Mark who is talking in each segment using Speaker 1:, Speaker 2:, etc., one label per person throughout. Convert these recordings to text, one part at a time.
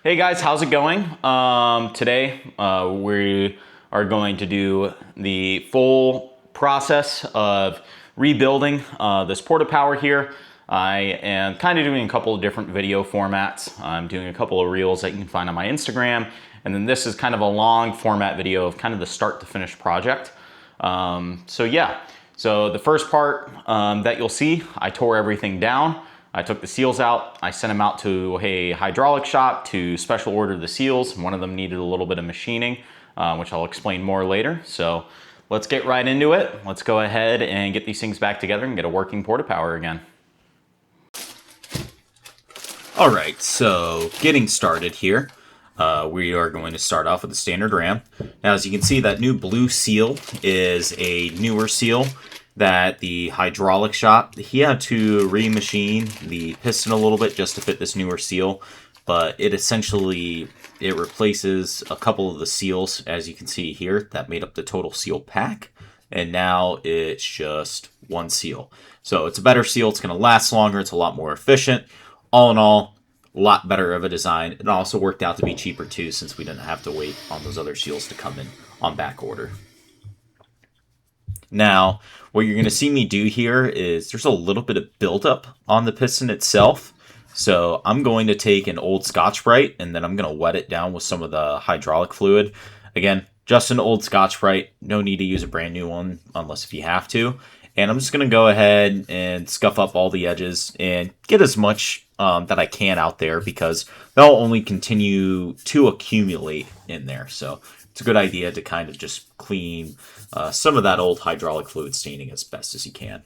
Speaker 1: Hey guys, how's it going? Today we are going to do the full process of rebuilding this Porta Power here. I am kind of doing a couple of different video formats. I'm doing a couple of reels that you can find on my Instagram, and then this is kind of a long format video of kind of the start to finish project. So the first part that you'll see, I tore everything down. I took the seals out. I sent them out to a hydraulic shop to special order the seals. One of them needed a little bit of machining, which I'll explain more later. So let's get right into it. Let's go ahead and get these things back together and get a working Porta Power again.
Speaker 2: All right, so getting started here. We are going to start off with the standard ram. Now, as you can see, that new blue seal is a newer seal that the hydraulic shop, he had to remachine the piston a little bit just to fit this newer seal, but it replaces a couple of the seals, as you can see here, that made up the total seal pack, and now it's just one seal. So it's a better seal, it's going to last longer, it's a lot more efficient. All in all, a lot better of a design. It also worked out to be cheaper too, since we didn't have to wait on those other seals to come in on back order. Now, what you're going to see me do here is there's a little bit of buildup on the piston itself. So I'm going to take an old Scotch-Brite and then I'm going to wet it down with some of the hydraulic fluid. Again, just an old Scotch-Brite. No need to use a brand new one unless if you have to. And I'm just going to go ahead and scuff up all the edges and get as much that I can out there, because they'll only continue to accumulate in there. So it's a good idea to kind of just clean some of that old hydraulic fluid staining as best as you can.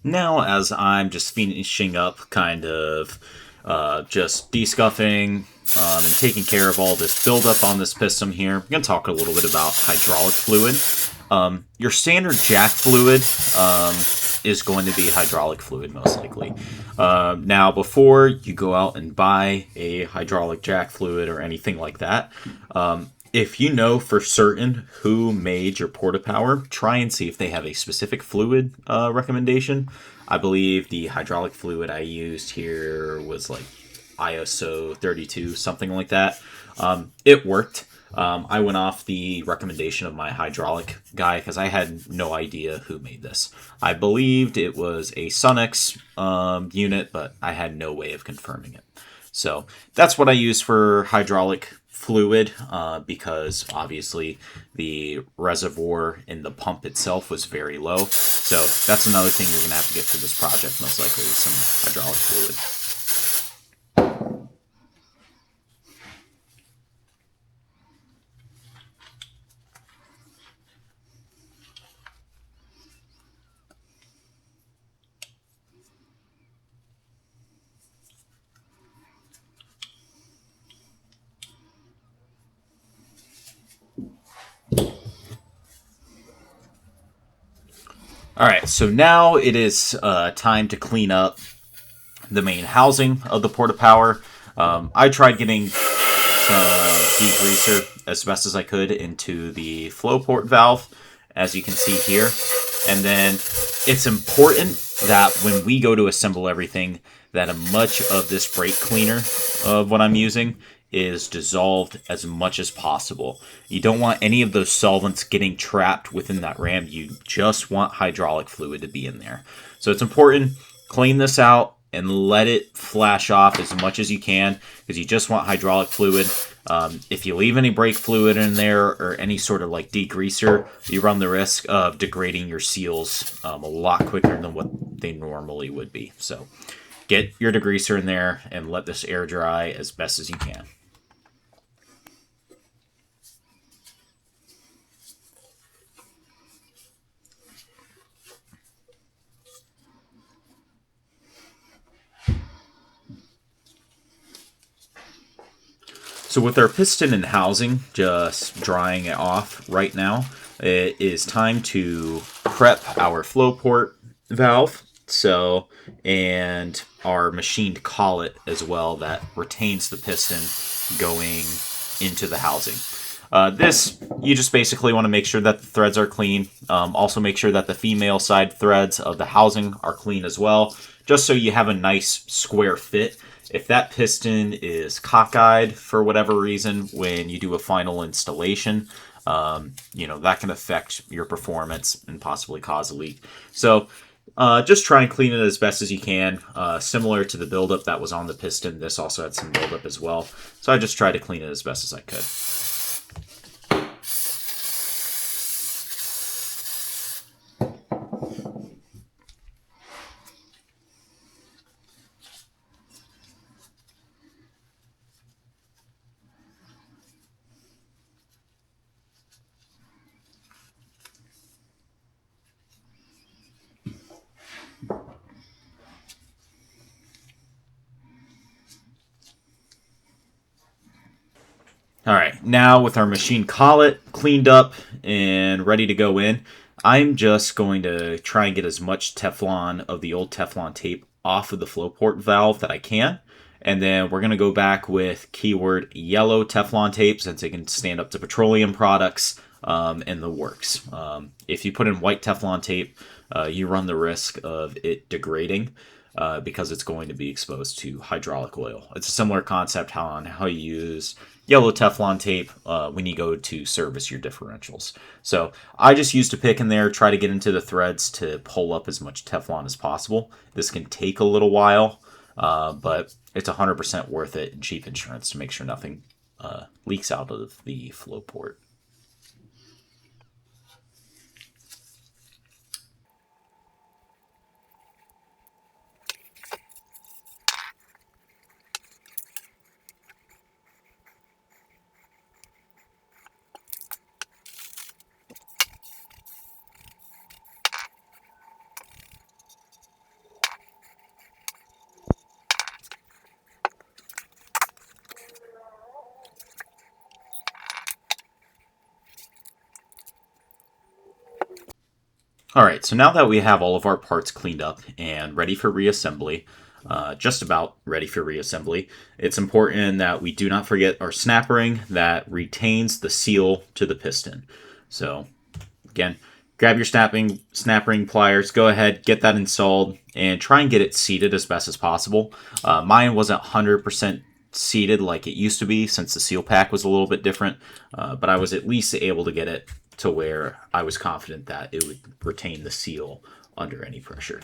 Speaker 2: Now, as I'm just finishing up kind of just descuffing and taking care of all this buildup on this piston here, I'm going to talk a little bit about hydraulic fluid. Your standard jack fluid is going to be hydraulic fluid, most likely. Now, before you go out and buy a hydraulic jack fluid or anything like that, if you know for certain who made your Porta Power, try and see if they have a specific fluid recommendation. I believe the hydraulic fluid I used here was like ISO 32, something like that. It worked. I went off the recommendation of my hydraulic guy because I had no idea who made this. I believed it was a Sunex unit, but I had no way of confirming it. So that's what I use for hydraulic fluid, because obviously the reservoir in the pump itself was very low. So that's another thing you're going to have to get for this project, most likely, is some hydraulic fluid. Alright, so now it is time to clean up the main housing of the Porta Power. I tried getting degreaser as best as I could into the flow port valve, as you can see here. And then it's important that when we go to assemble everything, that much of this brake cleaner of what I'm using is dissolved as much as possible. You don't want any of those solvents getting trapped within that ram. You just want hydraulic fluid to be in there. So it's important, clean this out and let it flash off as much as you can, because you just want hydraulic fluid. If you leave any brake fluid in there or any sort of like degreaser, you run the risk of degrading your seals a lot quicker than what they normally would be. So get your degreaser in there and let this air dry as best as you can. So with our piston and housing just drying it off right now, it is time to prep our flow port valve So, and our machined collet as well that retains the piston going into the housing. This, you just basically want to make sure that the threads are clean. Also make sure that the female side threads of the housing are clean as well, just so you have a nice square fit. If that piston is cockeyed for whatever reason when you do a final installation, that can affect your performance and possibly cause a leak. So just try and clean it as best as you can. Similar to the buildup that was on the piston, this also had some buildup as well. So I just tried to clean it as best as I could. All right, now with our machine collet cleaned up and ready to go in, I'm just going to try and get as much Teflon of the old Teflon tape off of the flow port valve that I can. And then we're going to go back with keyword yellow Teflon tape since it can stand up to petroleum products and the works. If you put in white Teflon tape, you run the risk of it degrading because it's going to be exposed to hydraulic oil. It's a similar concept on how you use yellow Teflon tape when you go to service your differentials. So I just used a pick in there, try to get into the threads to pull up as much Teflon as possible. This can take a little while, but it's 100% worth it in cheap insurance to make sure nothing leaks out of the flow port. All right, so now that we have all of our parts cleaned up and ready for reassembly, just about ready for reassembly, it's important that we do not forget our snap ring that retains the seal to the piston. So again, grab your snap ring pliers, go ahead, get that installed, and try and get it seated as best as possible. Mine wasn't 100% seated like it used to be since the seal pack was a little bit different, but I was at least able to get it to where I was confident that it would retain the seal under any pressure.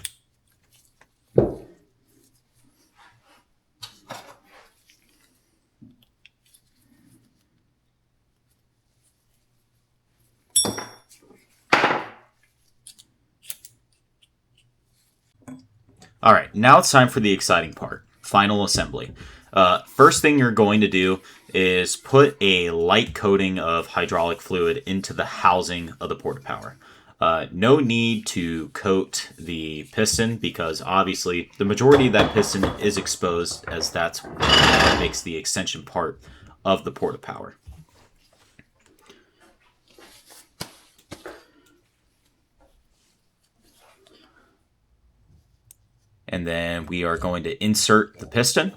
Speaker 2: All right, now it's time for the exciting part, final assembly. First thing you're going to do is put a light coating of hydraulic fluid into the housing of the Porta Power. No need to coat the piston because obviously the majority of that piston is exposed as that's what makes the extension part of the Porta Power. And then we are going to insert the piston.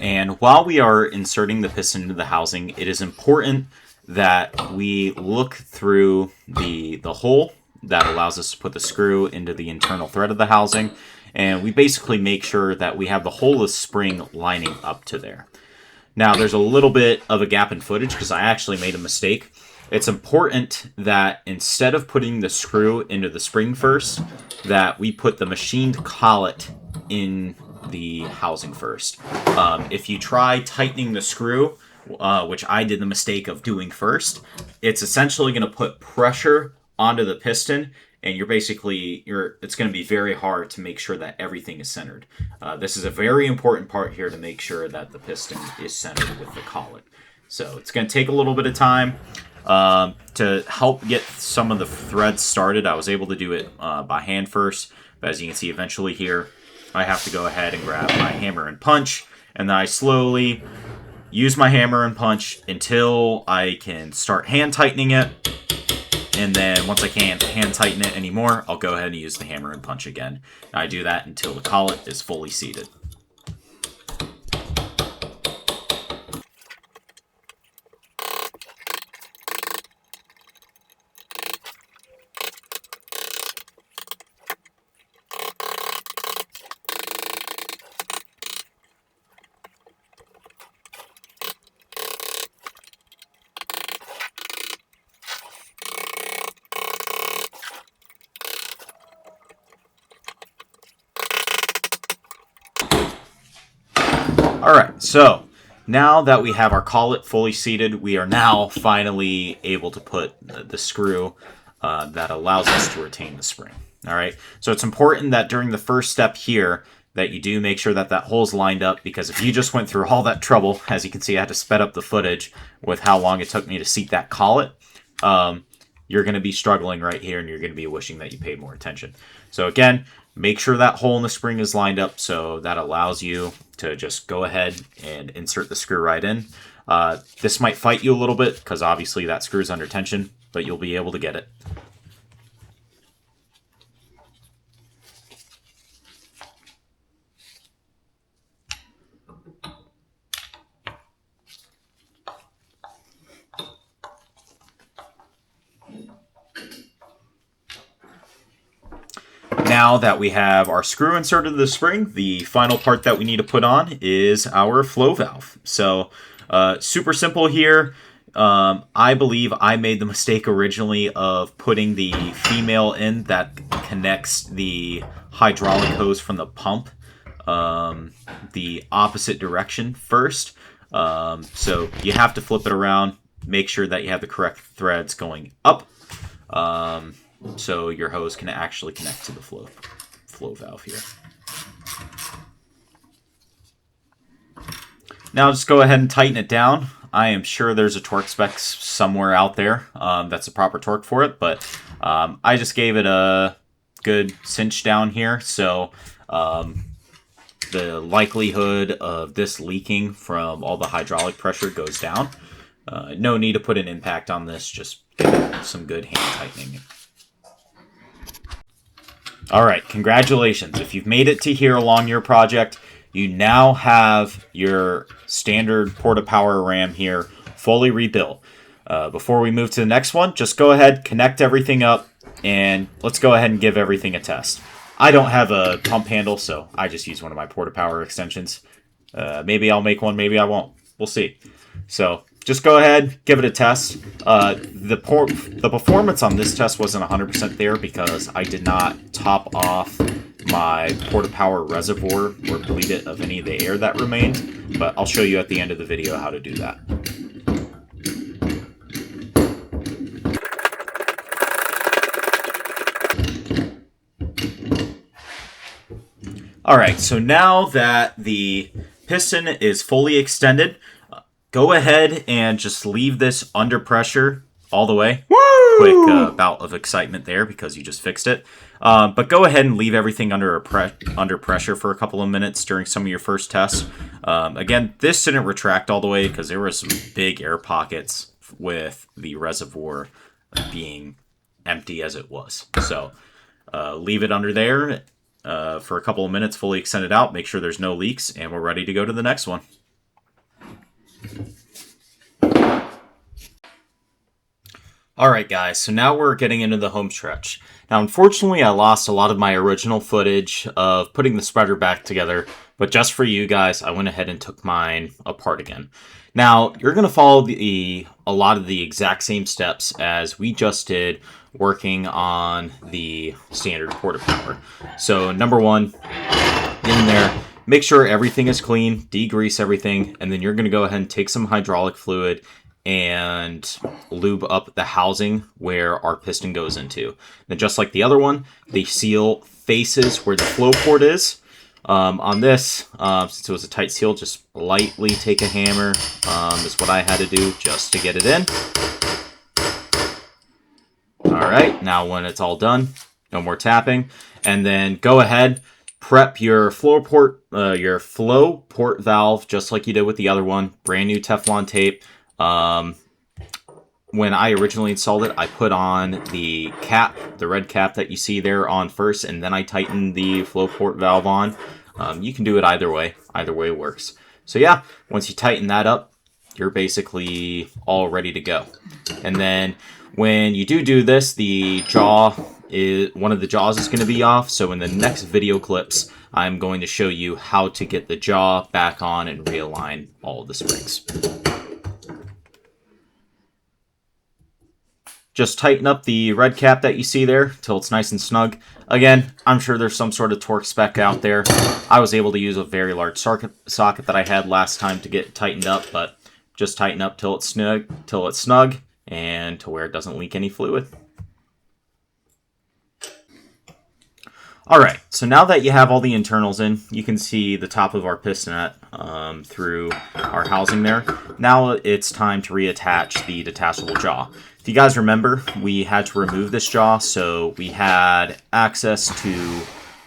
Speaker 2: And while we are inserting the piston into the housing, it is important that we look through the hole that allows us to put the screw into the internal thread of the housing. And we basically make sure that we have the hole of the spring lining up to there. Now, there's a little bit of a gap in footage because I actually made a mistake. It's important that instead of putting the screw into the spring first, that we put the machined collet in the housing first. If you try tightening the screw, which I did the mistake of doing first, it's essentially going to put pressure onto the piston, and it's going to be very hard to make sure that everything is centered. This is a very important part here to make sure that the piston is centered with the collet. So it's going to take a little bit of time. To help get some of the threads started, I was able to do it by hand first, but as you can see eventually here, I have to go ahead and grab my hammer and punch, and then I slowly use my hammer and punch until I can start hand tightening it, and then once I can't hand tighten it anymore, I'll go ahead and use the hammer and punch again. And I do that until the collet is fully seated. Alright, so now that we have our collet fully seated, we are now finally able to put the screw that allows us to retain the spring. Alright, so it's important that during the first step here that you do make sure that that hole's lined up, because if you just went through all that trouble, as you can see I had to sped up the footage with how long it took me to seat that collet, you're going to be struggling right here and you're going to be wishing that you paid more attention. So again, make sure that hole in the spring is lined up so that allows you to just go ahead and insert the screw right in. This might fight you a little bit because obviously that screw's under tension, but you'll be able to get it. Now that we have our screw inserted in the spring, the final part that we need to put on is our flow valve. So super simple here. I believe I made the mistake originally of putting the female in that connects the hydraulic hose from the pump the opposite direction first. So you have to flip it around, make sure that you have the correct threads going up. So your hose can actually connect to the flow valve here. Now just go ahead and tighten it down. I am sure there's a torque spec somewhere out there that's a proper torque for it, but I just gave it a good cinch down here, so the likelihood of this leaking from all the hydraulic pressure goes down. No need to put an impact on this, just give it some good hand tightening. Alright, congratulations. If you've made it to here along your project, you now have your standard Porta Power ram here fully rebuilt. Before we move to the next one, just go ahead, connect everything up, and let's go ahead and give everything a test. I don't have a pump handle, so I just use one of my Porta Power extensions. Maybe I'll make one, maybe I won't. We'll see. So just go ahead, give it a test. The performance on this test wasn't 100% there because I did not top off my Porta Power reservoir or bleed it of any of the air that remained, but I'll show you at the end of the video how to do that. Alright, so now that the piston is fully extended, go ahead and just leave this under pressure all the way. Woo! Quick bout of excitement there because you just fixed it. But go ahead and leave everything under pressure for a couple of minutes during some of your first tests. Again, this didn't retract all the way because there were some big air pockets with the reservoir being empty as it was. So leave it under there for a couple of minutes, fully extend it out, make sure there's no leaks, and we're ready to go to the next one. Alright guys, so now we're getting into the home stretch. Now unfortunately I lost a lot of my original footage of putting the spreader back together, but just for you guys I went ahead and took mine apart again. Now you're going to follow a lot of the exact same steps as we just did working on the standard Porta Power. So number one, get in there, make sure everything is clean, degrease everything, and then you're going to go ahead and take some hydraulic fluid and lube up the housing where our piston goes into. And just like the other one, the seal faces where the flow port is. On this, since it was a tight seal, just lightly take a hammer is what I had to do just to get it in. Alright, now when it's all done, no more tapping. And then go ahead, prep your flow port valve just like you did with the other one. Brand new Teflon tape. when I originally installed it, I put on the cap, the red cap that you see there on first, and then I tightened the flow port valve on. You can do it either way. Either way works. So yeah, once you tighten that up, you're basically all ready to go. And then when you do this, the jaw is one of the jaws is going to be off. So in the next video clips, I'm going to show you how to get the jaw back on and realign all of the springs. Just tighten up the red cap that you see there till it's nice and snug. Again, I'm sure there's some sort of torque spec out there. I was able to use a very large socket that I had last time to get tightened up, but just tighten up till it's snug, and to where it doesn't leak any fluid. Alright, so now that you have all the internals in, you can see the top of our pistonette through our housing there. Now it's time to reattach the detachable jaw. If you guys remember, we had to remove this jaw, so we had access to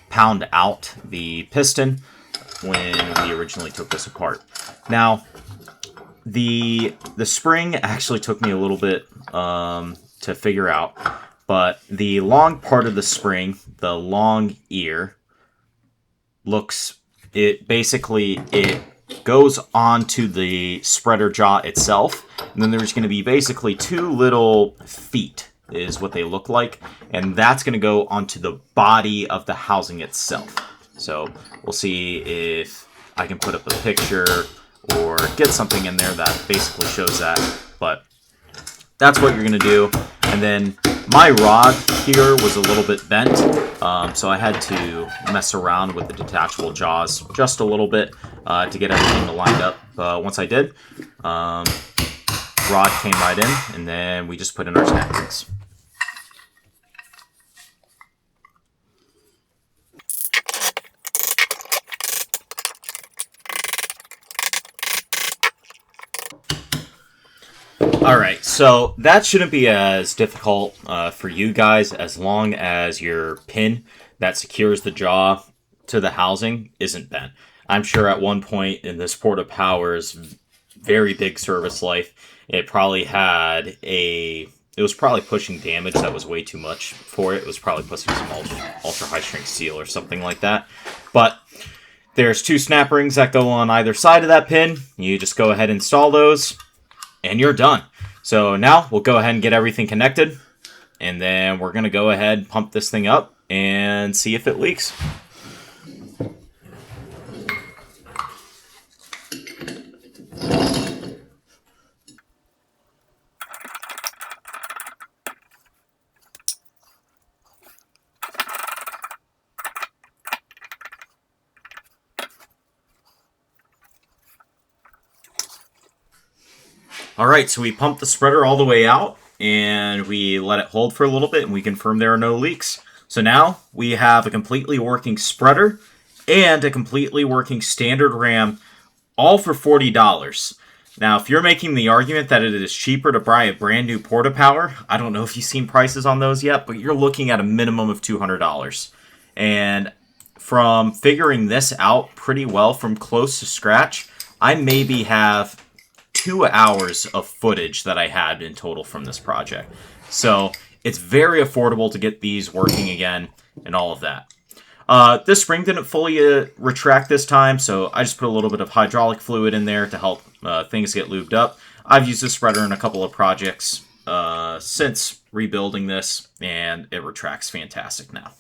Speaker 2: pound out the piston when we originally took this apart. Now, the spring actually took me a little bit to figure out, but the long part of the spring, the long ear, it goes onto the spreader jaw itself, and then there's going to be basically two little feet is what they look like, and that's going to go onto the body of the housing itself. So we'll see if I can put up a picture or get something in there that basically shows that, but that's what you're going to do. And then my rod here was a little bit bent, so I had to mess around with the detachable jaws just a little bit to get everything lined up. Once I did, rod came right in, and then we just put in our snap rings. Alright, so that shouldn't be as difficult for you guys as long as your pin that secures the jaw to the housing isn't bent. I'm sure at one point in this Porta Power's very big service life, it was probably pushing damage that was way too much for it. It was probably pushing some ultra high strength steel or something like that. But there's two snap rings that go on either side of that pin. You just go ahead and install those, and you're done. So now we'll go ahead and get everything connected, and then we're going to go ahead and pump this thing up and see if it leaks. Alright, so we pumped the spreader all the way out, and we let it hold for a little bit, and we confirmed there are no leaks. So now we have a completely working spreader and a completely working standard ram, all for $40. Now, if you're making the argument that it is cheaper to buy a brand new Porta Power, I don't know if you've seen prices on those yet, but you're looking at a minimum of $200. And from figuring this out pretty well from close to scratch, I maybe have 2 hours of footage that I had in total from this project. So it's very affordable to get these working again and all of that. This spring didn't fully retract this time, so I just put a little bit of hydraulic fluid in there to help things get lubed up. I've used this spreader in a couple of projects since rebuilding this, and it retracts fantastic now.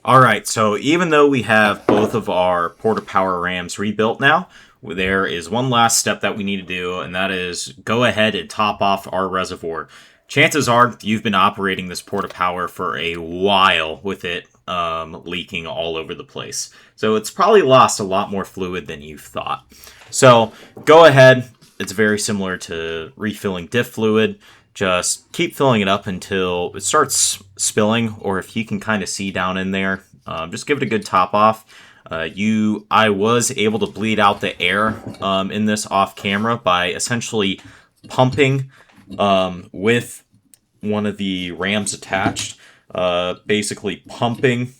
Speaker 2: Alright, so even though we have both of our Porta Power rams rebuilt now, there is one last step that we need to do, and that is go ahead and top off our reservoir. Chances are you've been operating this Porta Power for a while with it leaking all over the place. So it's probably lost a lot more fluid than you thought. So go ahead, it's very similar to refilling diff fluid. Just keep filling it up until it starts spilling, or if you can kind of see down in there, Just give it a good top off. I was able to bleed out the air in this off camera by essentially pumping with one of the rams attached, basically pumping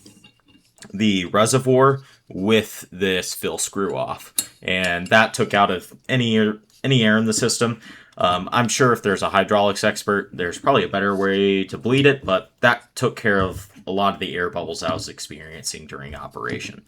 Speaker 2: the reservoir with this fill screw off, and that took out of any air in the system. I'm sure if there's a hydraulics expert, there's probably a better way to bleed it, but that took care of a lot of the air bubbles I was experiencing during operation.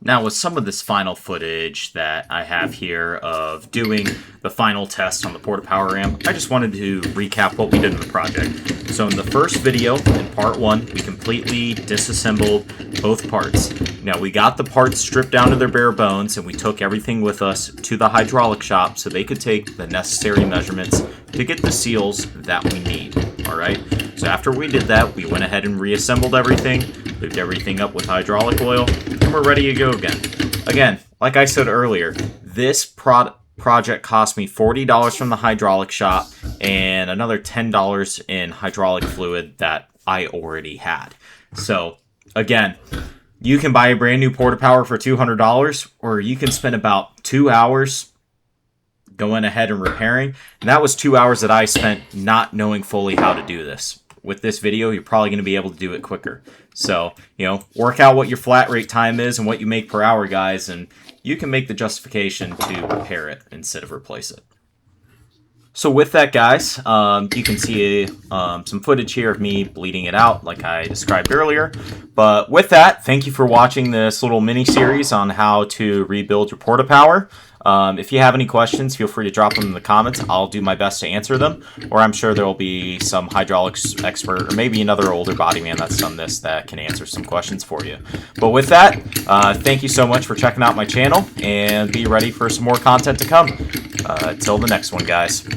Speaker 2: Now, with some of this final footage that I have here of doing the final test on the Porta Power ram, I just wanted to recap what we did in the project. So in the first video, in part 1, we completely disassembled both parts. Now, we got the parts stripped down to their bare bones, and we took everything with us to the hydraulic shop so they could take the necessary measurements to get the seals that we need. Alright, so after we did that, we went ahead and reassembled everything, lubed everything up with hydraulic oil, and we're ready to go again. Again, like I said earlier, this project cost me $40 from the hydraulic shop and another $10 in hydraulic fluid that I already had. So, again, you can buy a brand new Porta Power for $200, or you can spend about 2 hours going ahead and repairing. And that was 2 hours that I spent not knowing fully how to do this. With this video, you're probably going to be able to do it quicker. So, work out what your flat rate time is and what you make per hour, guys, and you can make the justification to repair it instead of replace it. So with that, guys, you can see some footage here of me bleeding it out like I described earlier. But with that, thank you for watching this little mini-series on how to rebuild your Porta Power. If you have any questions, feel free to drop them in the comments. I'll do my best to answer them. Or I'm sure there will be some hydraulics expert or maybe another older body man that's done this that can answer some questions for you. But with that, thank you so much for checking out my channel, and be ready for some more content to come. Till the next one, guys.